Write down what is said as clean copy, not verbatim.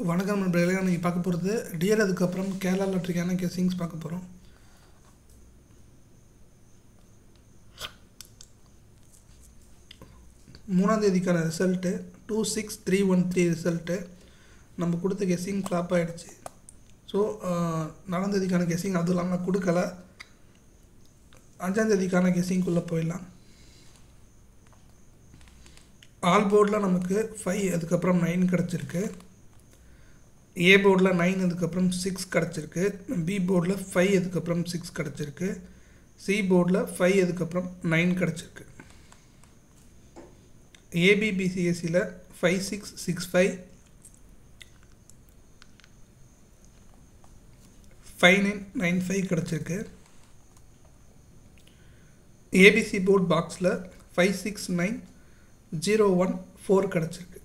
வணக்கம் நண்பர்களே, நீங்கள் பார்க்க போகிறது டிஎல். அதுக்கப்புறம் கேரளா லாட்ரிக்கான கெஸ்ஸிங்ஸ் பார்க்க போகிறோம். மூணாம் தேதிக்கான ரிசல்ட்டு 26313 ரிசல்ட்டு நம்ம கொடுத்த கெஸ்ஸிங் ஃப்ளாப் ஆகிடுச்சு. ஸோ 4ஆம் தேதிக்கான கெஸ்ஸிங் அதுவும் இல்லாமல் நான் கொடுக்கல. 5ஆம் தேதிக்கான கெஸ்ஸிங்குள்ளே போயிடலாம். ஆல் போர்டில் நமக்கு 5 அதுக்கப்புறம் 9 கிடச்சிருக்கு. ஏ போர்டில் 9 அதுக்கப்புறம் 6 கிடச்சிருக்கு. பி போர்டில் 5 அதுக்கப்புறம் 6 கிடச்சிருக்கு. சி போர்டில் 5 அதுக்கப்புறம் 9 கிடச்சிருக்கு. ஏபிபிசிஎஸ்சியில் 5665 5995 கிடச்சிருக்கு. ஏபிசி போர்ட் பாக்ஸில் 569014 கிடச்சிருக்கு.